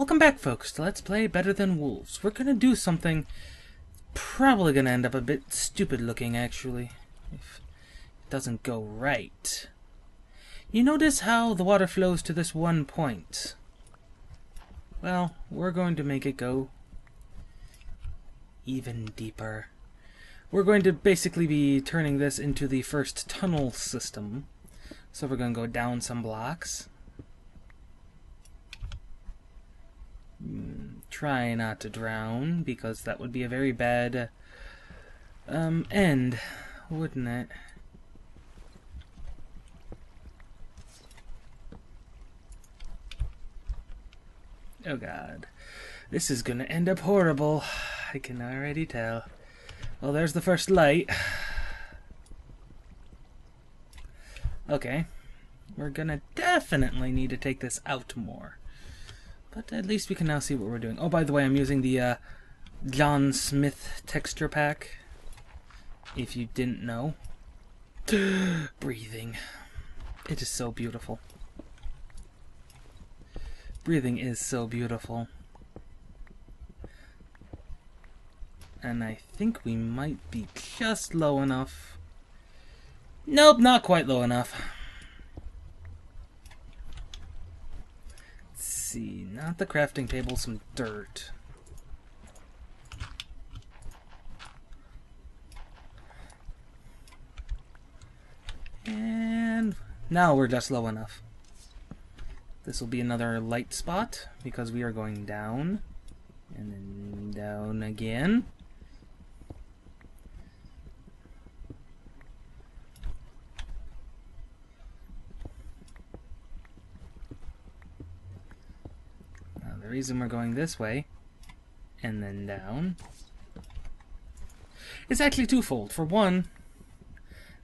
Welcome back, folks, to Let's Play Better Than Wolves. We're gonna do something probably gonna end up a bit stupid looking, actually, if it doesn't go right. You notice how the water flows to this one point? Well, we're going to make it go even deeper. We're going to basically be turning this into the first tunnel system. So we're going to go down some blocks. Try not to drown, because that would be a very bad end, wouldn't it? Oh god. This is gonna end up horrible. I can already tell. Well, there's the first light. Okay. We're gonna definitely need to take this out more. But at least we can now see what we're doing. Oh, by the way, I'm using the John Smith texture pack. If you didn't know. Breathing. It is so beautiful. Breathing is so beautiful. And I think we might be just low enough. Nope, not quite low enough. See, not the crafting table, some dirt. And now we're just low enough. This will be another light spot because we are going down and then down again. The reason we're going this way and then down is actually twofold. For one,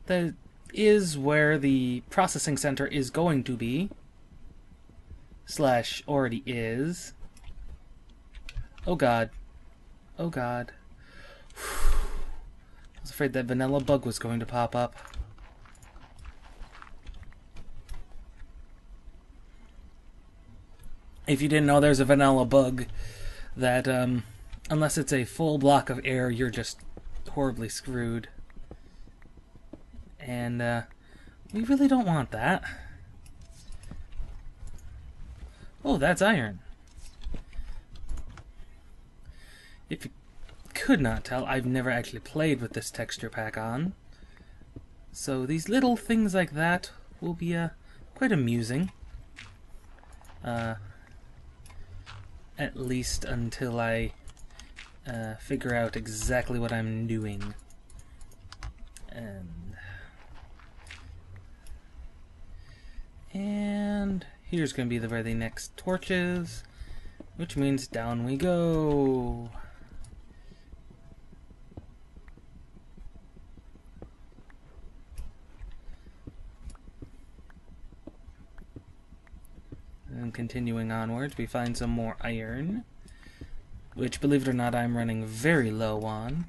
that is where the processing center is going to be, / already is. Oh god. Oh god. I was afraid that vanilla bug was going to pop up. If you didn't know, there's a vanilla bug that, unless it's a full block of air, you're just horribly screwed. And, we really don't want that. Oh, that's iron. If you could not tell, I've never actually played with this texture pack on. So these little things like that will be, quite amusing. At least until I figure out exactly what I'm doing. And here's going to be where the next torch is, which means down we go. And continuing onwards, we find some more iron, which, believe it or not, I'm running very low on.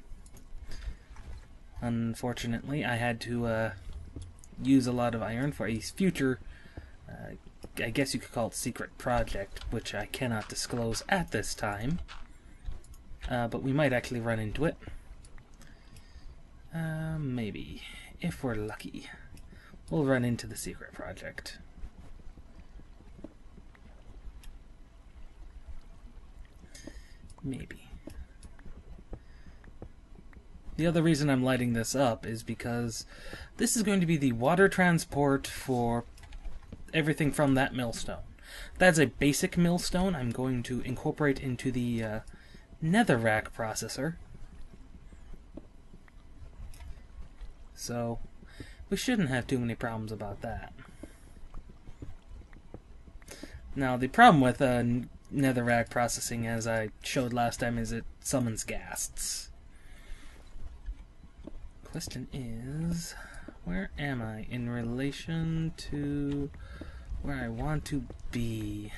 Unfortunately, I had to use a lot of iron for a future, I guess you could call it secret project, which I cannot disclose at this time. But we might actually run into it. Maybe. If we're lucky, we'll run into the secret project. Maybe. The other reason I'm lighting this up is because this is going to be the water transport for everything from that millstone. That's a basic millstone I'm going to incorporate into the netherrack processor. So we shouldn't have too many problems about that. Now, the problem with netherrack processing, as I showed last time, is it summons ghasts. Question is, where am I in relation to where I want to be?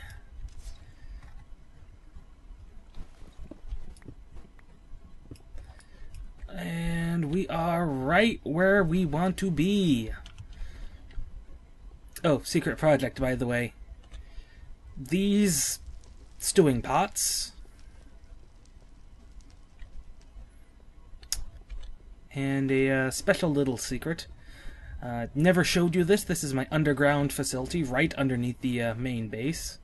And we are right where we want to be. Oh, secret project, by the way. These stewing pots. And a special little secret. Never showed you this. This is my underground facility right underneath the main base.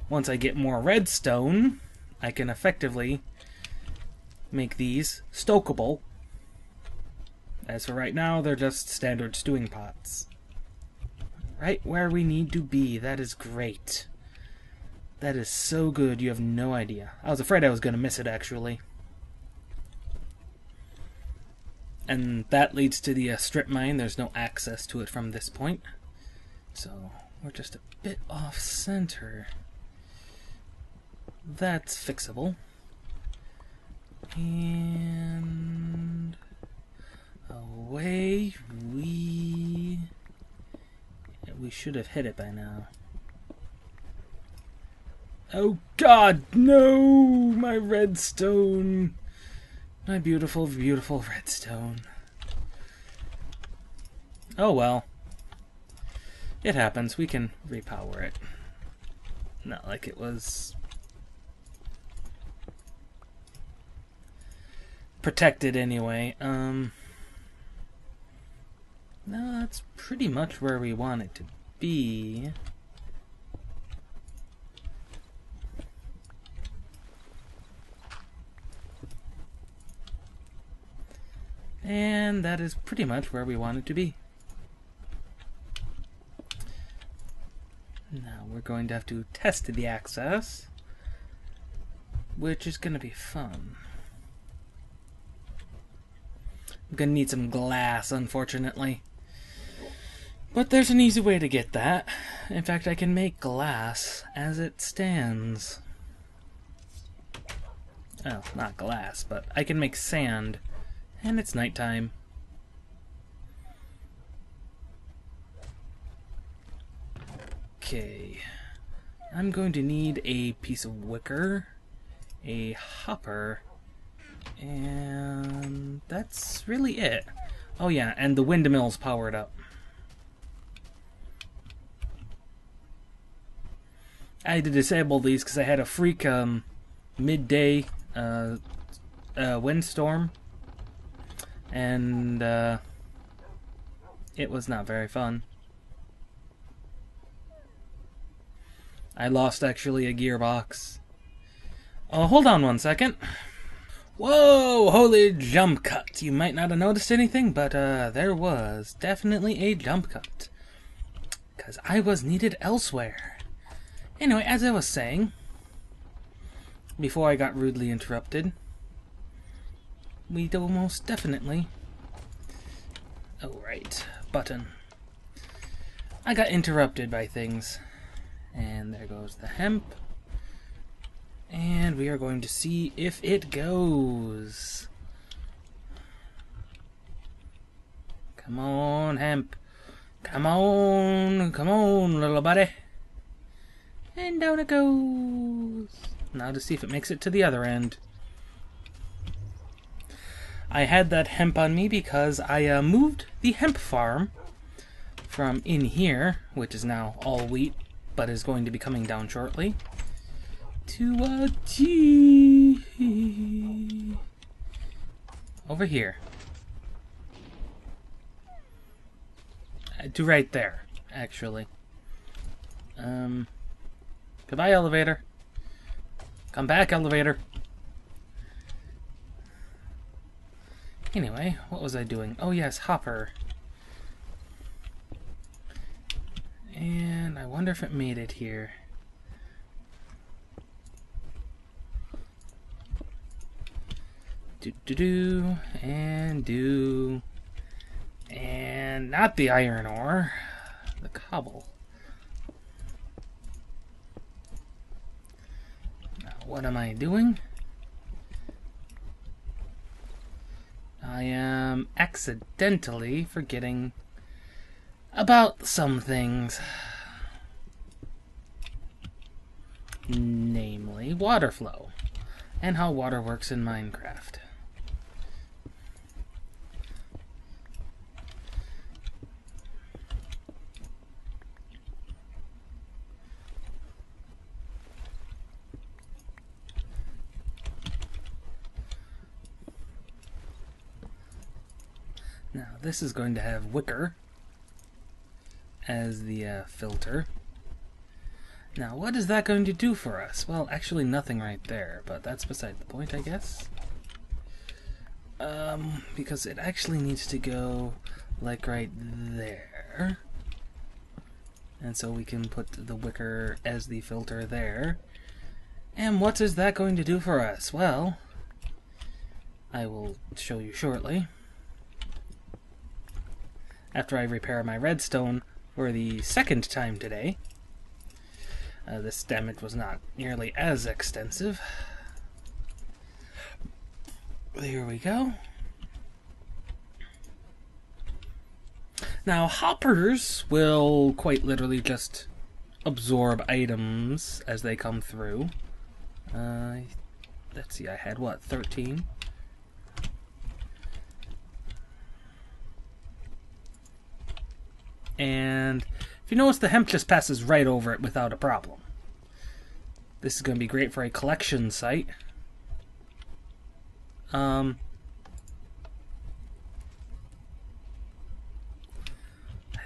Once I get more redstone, I can effectively make these stokeable. As for right now, they're just standard stewing pots. Right where we need to be. That is great. That is so good, you have no idea. I was afraid I was going to miss it, actually. And that leads to the strip mine. There's no access to it from this point. So, we're just a bit off-center. That's fixable. And away we should have hit it by now. Oh God, no! My redstone! My beautiful, beautiful redstone. Oh well. It happens. We can repower it. Not like it was protected anyway. No, that's pretty much where we want it to be. And that is pretty much where we want it to be. Now we're going to have to test the access, which is going to be fun. I'm going to need some glass, unfortunately. But there's an easy way to get that. In fact, I can make glass as it stands. Oh, not glass, but I can make sand. And it's nighttime. Okay. I'm going to need a piece of wicker, a hopper, and that's really it. Oh yeah, and the windmill's powered up. I had to disable these because I had a freak midday windstorm, and it was not very fun. I lost actually a gearbox. Oh, hold on one second. Whoa, holy jump cut. You might not have noticed anything, but there was definitely a jump cut. Because I was needed elsewhere. Anyway, as I was saying, before I got rudely interrupted, we do most definitely... Oh, right. Button. I got interrupted by things. And there goes the hemp. And we are going to see if it goes. Come on, hemp. Come on, little buddy. And down it goes. Now to see if it makes it to the other end. I had that hemp on me because I moved the hemp farm from in here, which is now all wheat, but is going to be coming down shortly, to over here. To right there, actually. Goodbye, elevator. Come back, elevator. Anyway, what was I doing? Oh yes, hopper. And I wonder if it made it here. Do, and not the iron ore, the cobble. Now, what am I doing? I am accidentally forgetting about some things. Namely, water flow, and how water works in Minecraft. Now this is going to have wicker as the filter. Now what is that going to do for us? Well, actually nothing right there, but that's beside the point, I guess. Because it actually needs to go like right there. And so we can put the wicker as the filter there. And what is that going to do for us? Well, I will show you shortly. After I repair my redstone for the second time today. This damage was not nearly as extensive. There we go. Now, hoppers will quite literally just absorb items as they come through. Let's see, I had what, 13? And if you notice, the hemp just passes right over it without a problem. This is going to be great for a collection site. I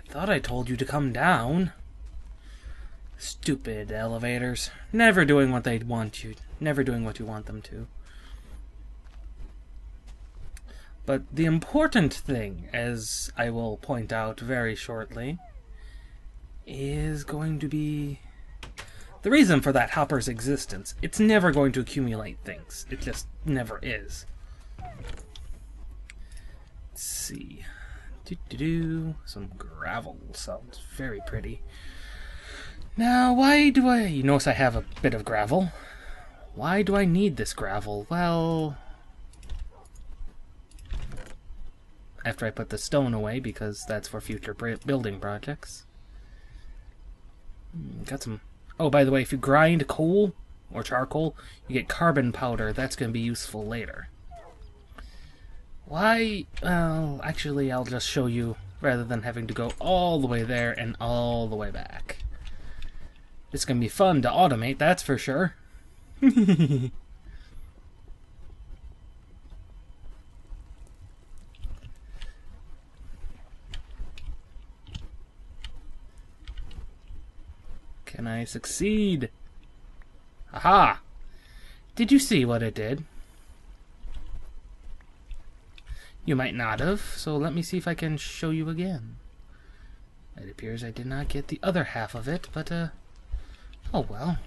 thought I told you to come down. Stupid elevators. Never doing what they want you. Never doing what you want them to. But the important thing, as I will point out very shortly, is going to be the reason for that hopper's existence. It's never going to accumulate things. It just never is. Let's see. Some gravel sounds very pretty. Now, why do I... You notice I have a bit of gravel. Why do I need this gravel? Well... After I put the stone away, because that's for future building projects. Got some... Oh, by the way, if you grind coal or charcoal, you get carbon powder. That's going to be useful later. Why? Well, actually, I'll just show you rather than having to go all the way there and all the way back. It's going to be fun to automate, that's for sure. Can I succeed? Aha! Did you see what it did? You might not have, so let me see if I can show you again. It appears I did not get the other half of it, but, oh well.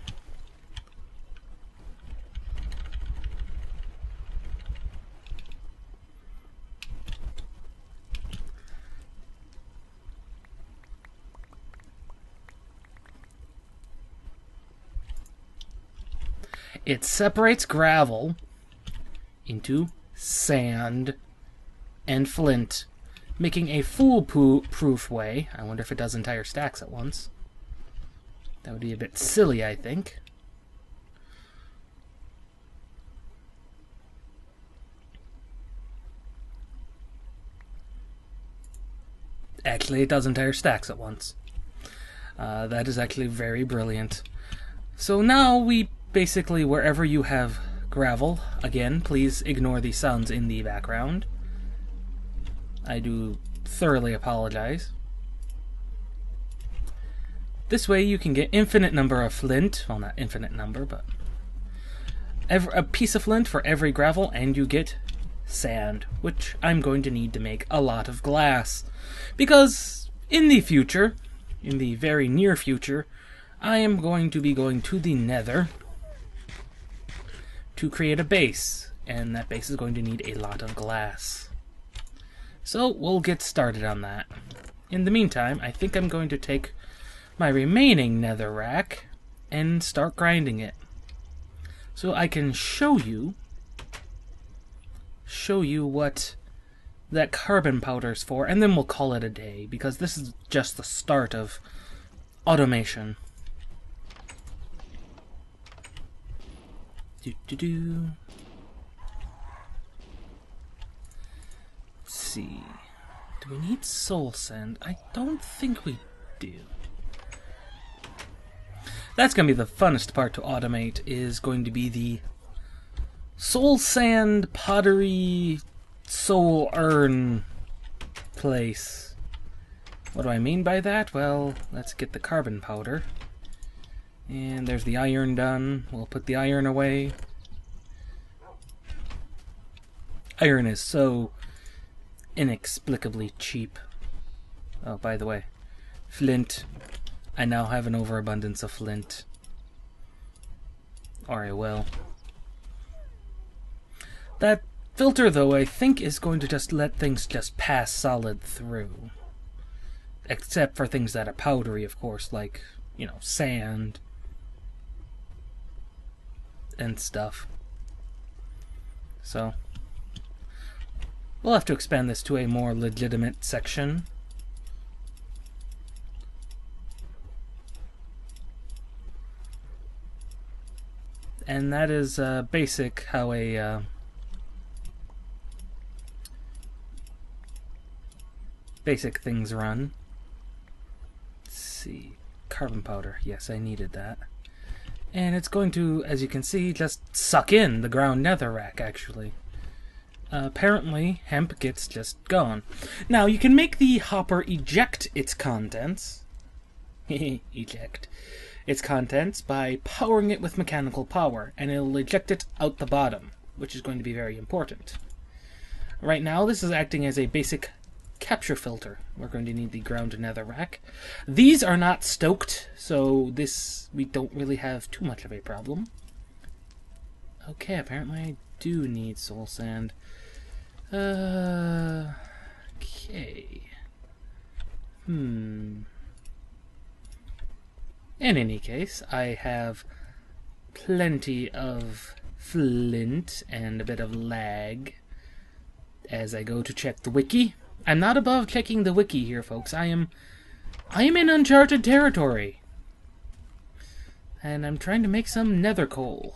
It separates gravel into sand and flint, making a foolproof way. I wonder if it does entire stacks at once. That would be a bit silly, I think. Actually, it does entire stacks at once. That is actually very brilliant. So now we basically, wherever you have gravel, again, please ignore the sounds in the background. I do thoroughly apologize. This way you can get infinite number of flint. Well, not infinite number, but a piece of flint for every gravel, and you get sand, which I'm going to need to make a lot of glass. Because in the future, in the very near future, I am going to be going to the Nether to create a base, and that base is going to need a lot of glass. So we'll get started on that. In the meantime, I think I'm going to take my remaining nether rack and start grinding it, so I can show you what that carbon powder's for, and then we'll call it a day, because this is just the start of automation. Let's see. Do we need soul sand? I don't think we do. That's going to be the funnest part to automate, is going to be the soul sand pottery soul urn place. What do I mean by that? Well, let's get the carbon powder. And there's the iron done. We'll put the iron away. Iron is so inexplicably cheap. Oh, by the way, flint. I now have an overabundance of flint. Or I will. That filter, though, I think is going to just let things just pass solid through. Except for things that are powdery, of course, like, you know, sand and stuff. So, we'll have to expand this to a more legitimate section. And that is basic how a basic things run. Let's see, carbon powder. Yes, I needed that. And it's going to, as you can see, just suck in the ground netherrack, actually. Apparently, hemp gets just gone. Now, you can make the hopper eject its contents. Eject its contents by powering it with mechanical power, and it'll eject it out the bottom, which is going to be very important. Right now, this is acting as a basic capture filter. We're going to need the ground netherrack. These are not stoked, so this we don't really have too much of a problem. Okay, apparently I do need soul sand. Okay. In any case, I have plenty of flint and a bit of lag as I go to check the wiki. I'm not above checking the wiki here, folks. I am in uncharted territory. And I'm trying to make some nether coal.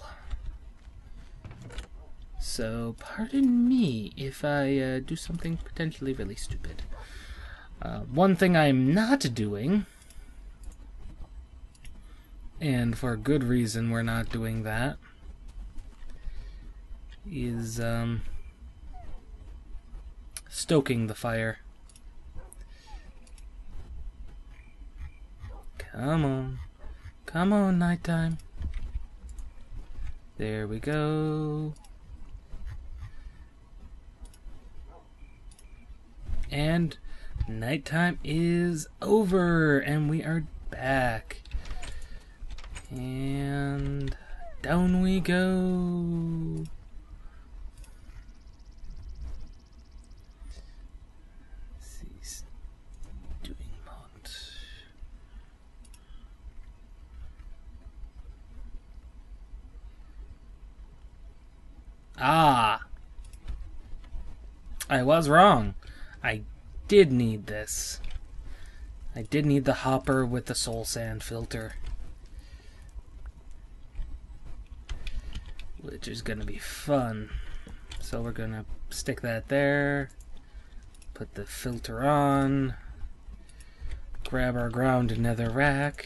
So, pardon me if I do something potentially really stupid. One thing I'm not doing, and for good reason we're not doing that, is stoking the fire. Come on. Come on, nighttime. There we go. And nighttime is over, and we are back. And down we go. Let's see, doing mod. Ah, I was wrong. I did need this. I did need the hopper with the soul sand filter, which is gonna be fun. So we're gonna stick that there, put the filter on, grab our ground netherrack,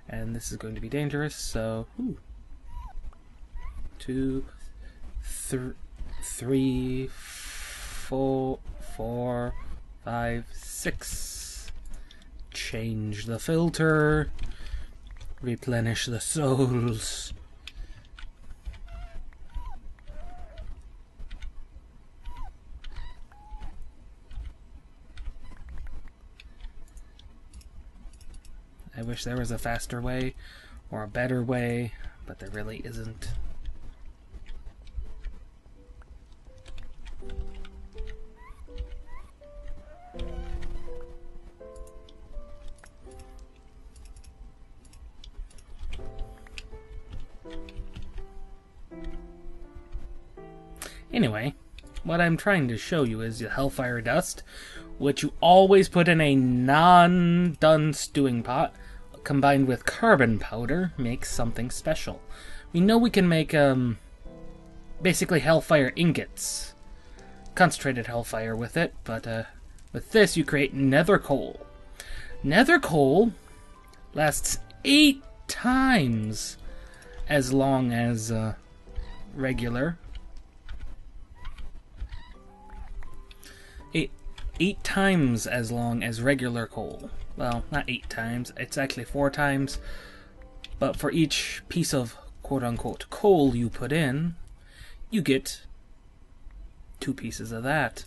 and this is going to be dangerous, so 2, 3, 4, 5, 6. Change the filter, replenish the souls. I wish there was a faster way or a better way, but there really isn't. Anyway, what I'm trying to show you is the Hellfire Dust, which you always put in a non-done stewing pot, combined with carbon powder, makes something special. We know we can make, basically Hellfire ingots. Concentrated Hellfire with it, but, with this you create nether coal. Nether coal lasts 8 times as long as, regular. 8 times as long as regular coal. Well, not 8 times, it's actually 4 times. But for each piece of quote-unquote coal you put in, you get 2 pieces of that.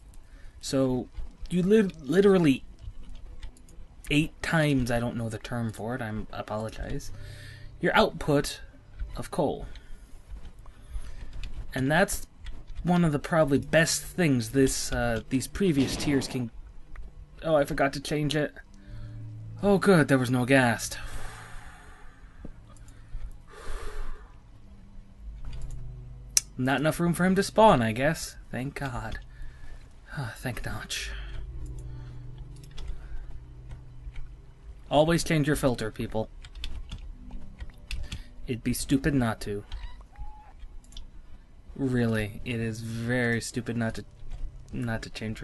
So you literally 8 times, I don't know the term for it, I apologize, your output of coal. And that's one of the probably best things these previous tiers can... Oh, I forgot to change it. Oh good, there was no ghast. Not enough room for him to spawn, I guess. Thank God. Thank Notch. Always change your filter, people. It'd be stupid not to. Really, it is very stupid not to change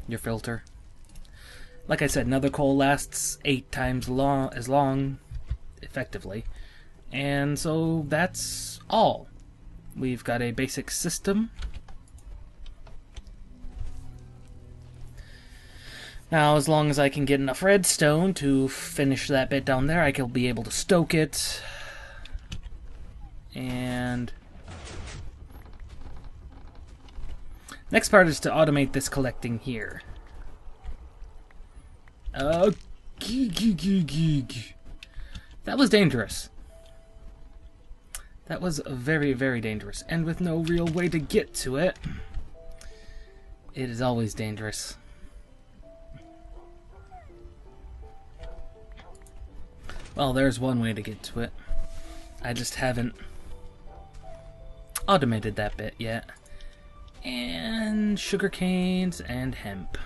your filter. Like I said, nether coal lasts 8 times as long, effectively. And so that's all. We've got a basic system. Now, as long as I can get enough redstone to finish that bit down there, I will be able to stoke it. And next part is to automate this collecting here. That was dangerous. That was very, very dangerous. And with no real way to get to it, it is always dangerous. Well, there's one way to get to it. I just haven't automated that bit yet. And sugar canes and hemp.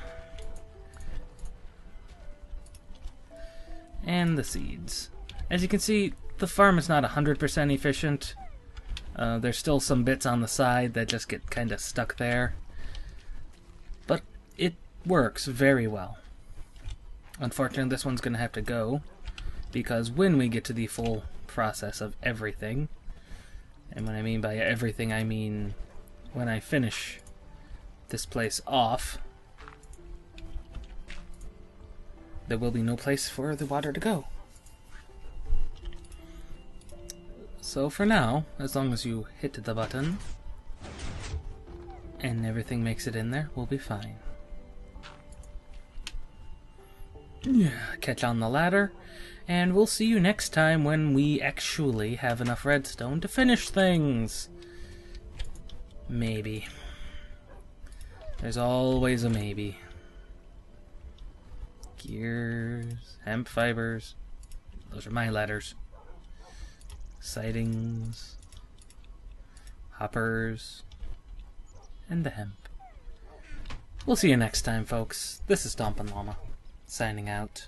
And the seeds. As you can see, the farm is not 100% efficient. There's still some bits on the side that just get kind of stuck there. But it works very well. Unfortunately, this one's going to have to go, because when we get to the full process of everything, and when I mean by everything, I mean when I finish this place off, there will be no place for the water to go. So for now, as long as you hit the button and everything makes it in there, we'll be fine. Catch on the ladder, and we'll see you next time when we actually have enough redstone to finish things. Maybe. There's always a maybe. Gears, hemp fibers, those are my ladders. Sightings, hoppers, and the hemp. We'll see you next time, folks. This is Stompin' Llama, signing out.